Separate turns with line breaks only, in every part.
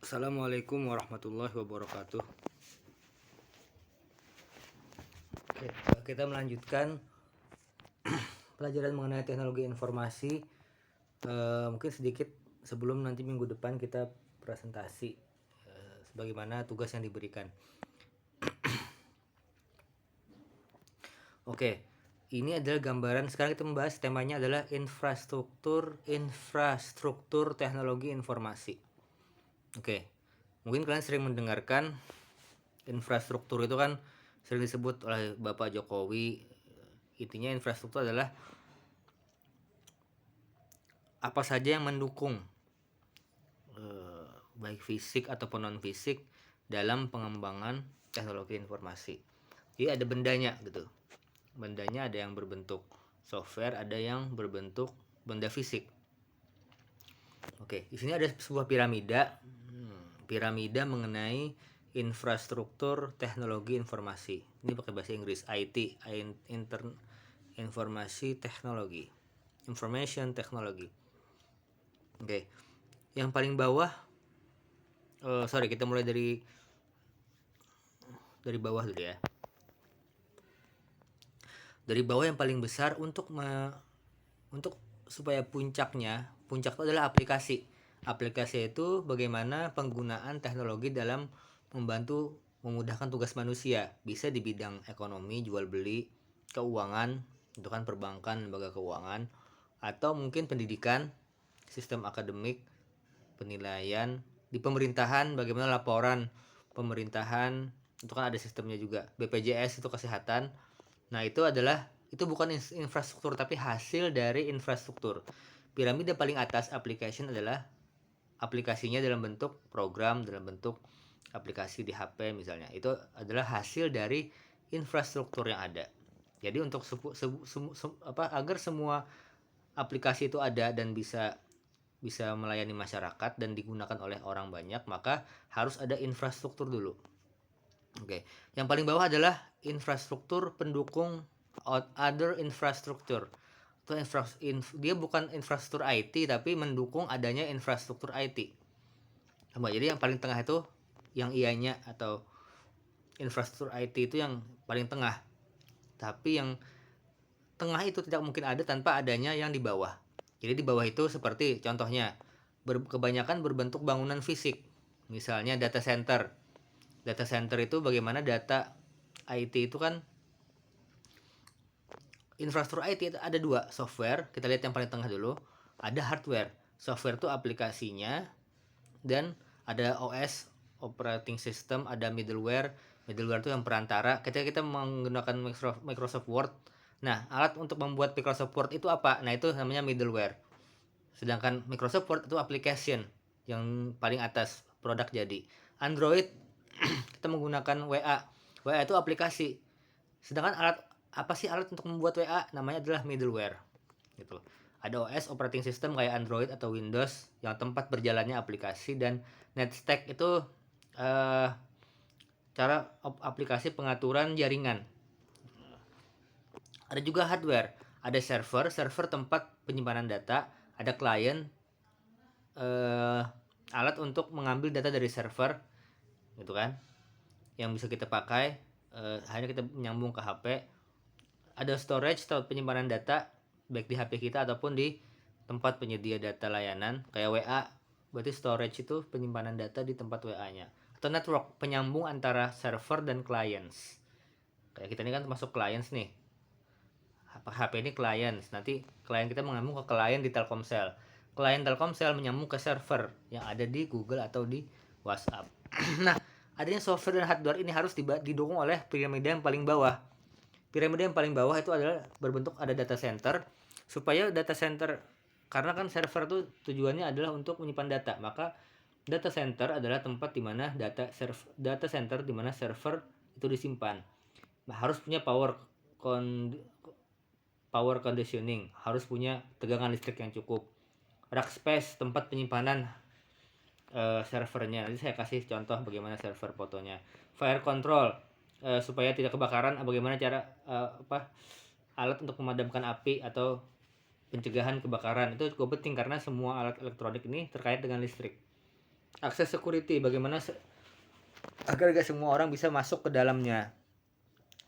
Assalamualaikum warahmatullahi wabarakatuh. Oke, kita melanjutkan pelajaran mengenai teknologi informasi. Mungkin sedikit sebelum nanti minggu depan kita presentasi sebagaimana tugas yang diberikan. Oke, ini adalah gambaran. Sekarang kita membahas temanya adalah infrastruktur teknologi informasi. Oke, mungkin kalian sering mendengarkan infrastruktur itu kan sering disebut oleh Bapak Jokowi. Intinya infrastruktur adalah apa saja yang mendukung baik fisik ataupun non fisik dalam pengembangan teknologi informasi. Jadi ada bendanya gitu. Bendanya ada yang berbentuk software, ada yang berbentuk benda fisik. Oke, di sini ada sebuah piramida. Piramida mengenai infrastruktur teknologi informasi. Ini pakai bahasa Inggris, IT, informasi teknologi, information technology. Oke, yang paling bawah, kita mulai dari bawah dulu ya. Dari bawah yang paling besar untuk supaya puncak itu adalah aplikasi. Aplikasi itu bagaimana penggunaan teknologi dalam membantu memudahkan tugas manusia, bisa di bidang ekonomi, jual beli, keuangan, itu kan perbankan, lembaga keuangan, atau mungkin pendidikan, sistem akademik, penilaian, di pemerintahan, bagaimana laporan pemerintahan, itu kan ada sistemnya juga, BPJS itu kesehatan. Nah, itu bukan infrastruktur tapi hasil dari infrastruktur. Piramida paling atas application adalah aplikasinya dalam bentuk program, dalam bentuk aplikasi di HP misalnya. Itu adalah hasil dari infrastruktur yang ada. Jadi untuk agar semua aplikasi itu ada dan bisa melayani masyarakat dan digunakan oleh orang banyak, maka harus ada infrastruktur dulu. Oke, yang paling bawah adalah infrastruktur pendukung other infrastructure. Dia bukan infrastruktur IT tapi mendukung adanya infrastruktur IT. Jadi yang paling tengah itu yang ianya atau infrastruktur IT itu yang paling tengah. Tapi yang tengah itu tidak mungkin ada tanpa adanya yang di bawah. Jadi di bawah itu seperti contohnya kebanyakan berbentuk bangunan fisik. Misalnya data center. Data center itu bagaimana data IT itu kan infrastruktur IT itu ada dua, software, kita lihat yang paling tengah dulu, ada hardware. Software itu aplikasinya, dan ada OS, operating system, ada middleware. Middleware itu yang perantara. Ketika kita menggunakan Microsoft Word, nah alat untuk membuat Microsoft Word itu apa? Nah itu namanya middleware. Sedangkan Microsoft Word itu application yang paling atas, produk jadi. Android kita menggunakan WA. WA itu aplikasi. Sedangkan apa sih alat untuk membuat WA? Namanya adalah middleware. Gitu. Ada OS, operating system kayak Android atau Windows yang tempat berjalannya aplikasi, dan NetStack itu cara aplikasi pengaturan jaringan. Ada juga hardware, ada server tempat penyimpanan data, ada client, alat untuk mengambil data dari server, gitu kan, yang bisa kita pakai, hanya kita menyambung ke HP. Ada storage atau penyimpanan data baik di HP kita ataupun di tempat penyedia data layanan kayak WA. Berarti storage itu penyimpanan data di tempat WA-nya. Atau network, penyambung antara server dan clients. Kayak kita ini kan termasuk clients nih. HP ini clients. Nanti klien kita menyambung ke klien di Telkomsel. Klien Telkomsel menyambung ke server yang ada di Google atau di WhatsApp. Nah, adanya software dan hardware ini harus didukung oleh piramida yang paling bawah. Piramida yang paling bawah itu adalah berbentuk ada data center, supaya data center, karena kan server itu tujuannya adalah untuk menyimpan data, maka data center adalah tempat di mana data center di mana server itu disimpan. Nah, harus punya power conditioning, harus punya tegangan listrik yang cukup. Rack space, tempat penyimpanan servernya. Nanti saya kasih contoh bagaimana server fotonya. Fire control, supaya tidak kebakaran, bagaimana cara alat untuk memadamkan api atau pencegahan kebakaran. Itu cukup penting karena semua alat elektronik ini terkait dengan listrik. Akses security, bagaimana agar gak semua orang bisa masuk ke dalamnya.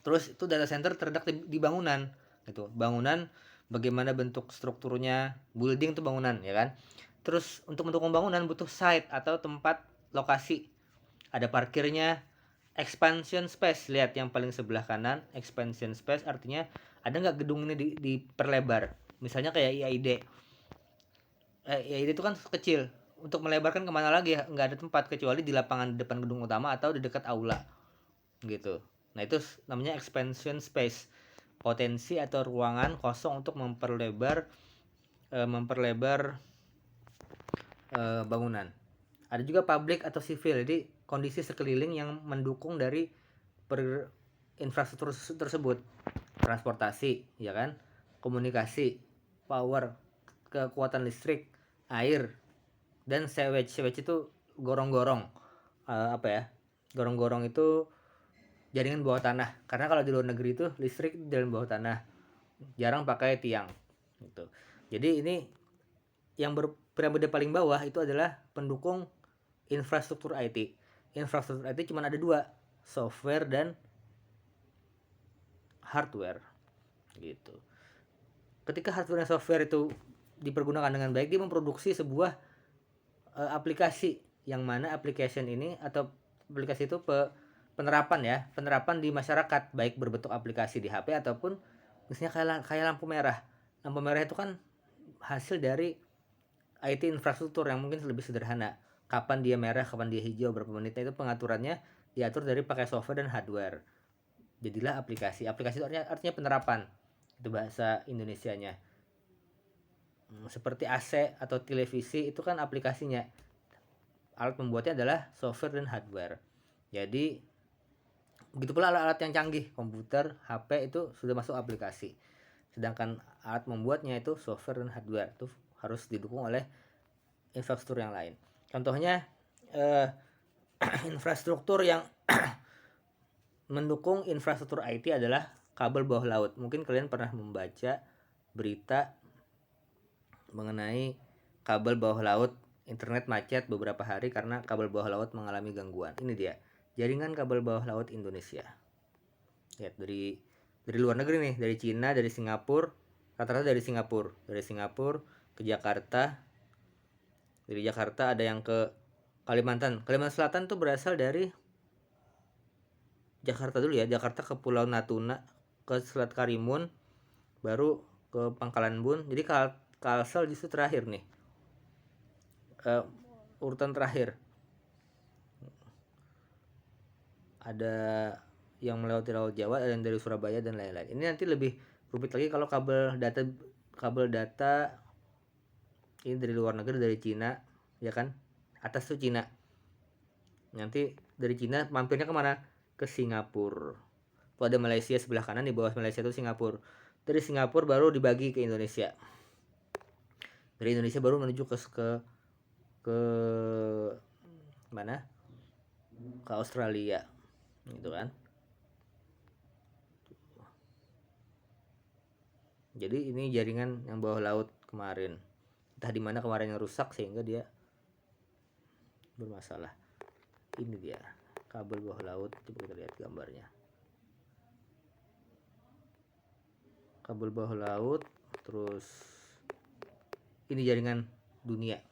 Terus itu data center terletak di bangunan gitu. Bangunan bagaimana bentuk strukturnya, building itu bangunan ya kan. Terus untuk mendukung bangunan butuh site atau tempat lokasi. Ada parkirnya, expansion space. Lihat yang paling sebelah kanan, expansion space artinya ada nggak gedung ini diperlebar. Misalnya kayak IAID. IAID itu kan kecil. Untuk melebarkan kemana lagi ya? Nggak ada tempat kecuali di lapangan depan gedung utama atau di dekat aula gitu. Nah itu namanya expansion space, potensi atau ruangan kosong untuk memperlebar bangunan. Ada juga public atau civil, jadi kondisi sekeliling yang mendukung dari infrastruktur tersebut, transportasi ya kan, komunikasi, power, kekuatan listrik, air, dan sewage itu gorong-gorong. Apa ya, gorong-gorong itu jaringan bawah tanah, karena kalau di luar negeri itu listrik di dalam bawah tanah, jarang pakai tiang gitu. Jadi ini yang berpiramida paling bawah itu adalah pendukung infrastruktur IT. Infrastruktur IT cuma ada dua, software dan hardware gitu. Ketika hardware dan software itu dipergunakan dengan baik, dia memproduksi sebuah aplikasi, yang mana application ini atau aplikasi itu penerapan di masyarakat, baik berbentuk aplikasi di HP ataupun misalnya kayak lampu merah. Lampu merah itu kan hasil dari IT infrastruktur yang mungkin lebih sederhana. Kapan dia merah, kapan dia hijau, berapa menitnya, itu pengaturannya diatur dari pakai software dan hardware. Jadilah aplikasi. Aplikasi itu artinya penerapan. Itu bahasa Indonesianya. Seperti AC atau televisi itu kan aplikasinya. Alat pembuatnya adalah software dan hardware. Jadi begitu pula alat-alat yang canggih, komputer, HP itu sudah masuk aplikasi. Sedangkan alat membuatnya itu software dan hardware, itu harus didukung oleh infrastruktur yang lain. Contohnya infrastruktur yang mendukung infrastruktur IT adalah kabel bawah laut. Mungkin kalian pernah membaca berita mengenai kabel bawah laut, internet macet beberapa hari karena kabel bawah laut mengalami gangguan. Ini dia, jaringan kabel bawah laut Indonesia. Lihat dari luar negeri nih, dari Cina, dari Singapura, rata-rata dari Singapura ke Jakarta. Dari Jakarta ada yang ke Kalimantan Selatan tuh berasal dari Jakarta dulu ya, Jakarta ke Pulau Natuna, ke Selat Karimun, baru ke Pangkalan Bun. Jadi Kalsel justru terakhir nih, urutan terakhir. Ada yang melewati Laut Jawa, ada yang dari Surabaya dan lain-lain. Ini nanti lebih rumit lagi kalau kabel data ini dari luar negeri, dari Cina ya kan, atas tuh Cina, nanti dari Cina mampirnya kemana, ke Singapura. Tuh ada Malaysia sebelah kanan, di bawah Malaysia itu Singapura. Dari Singapura baru dibagi ke Indonesia. Dari Indonesia baru menuju ke mana, ke Australia gitu kan. Jadi ini jaringan yang bawah laut kemarin, entah di mana kemarin yang rusak sehingga dia bermasalah. Ini dia kabel bawah laut, coba kita lihat gambarnya. Kabel bawah laut, terus ini jaringan dunia.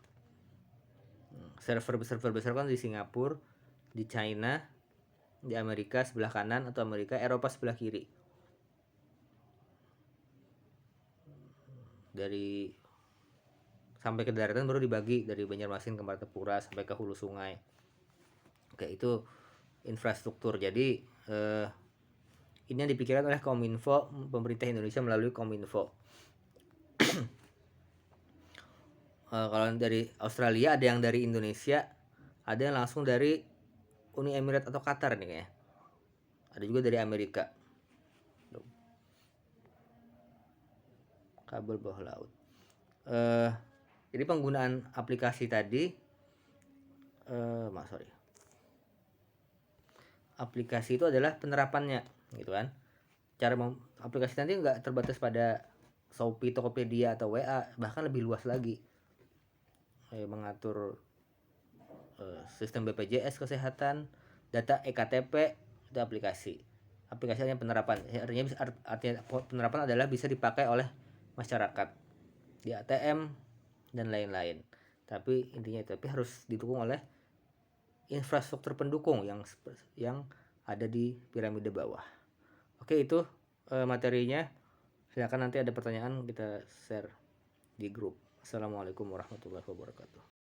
Server besar kan di Singapura, di China, di Amerika sebelah kanan atau Amerika, Eropa sebelah kiri. Dari sampai ke daratan baru dibagi, dari Banjarmasin ke Martapura sampai ke hulu sungai. Oke, itu infrastruktur. Jadi ini yang dipikirkan oleh Kominfo, pemerintah Indonesia melalui Kominfo. Kalau dari Australia ada yang dari Indonesia, ada yang langsung dari Uni Emirat atau Qatar nih kayaknya. Ada juga dari Amerika. Kabel bawah laut. Jadi penggunaan aplikasi tadi, aplikasi itu adalah penerapannya, gitu kan. Cara aplikasi nanti nggak terbatas pada Shopee, Tokopedia atau WA, bahkan lebih luas lagi. Mengatur sistem BPJS kesehatan, data EKTP itu aplikasi. Aplikasinya penerapan, artinya penerapan adalah bisa dipakai oleh masyarakat di ATM dan lain-lain. Tapi intinya itu, tapi harus didukung oleh infrastruktur pendukung yang ada di piramida bawah. Oke, itu materinya. Silakan nanti ada pertanyaan kita share di grup. Assalamualaikum warahmatullahi wabarakatuh.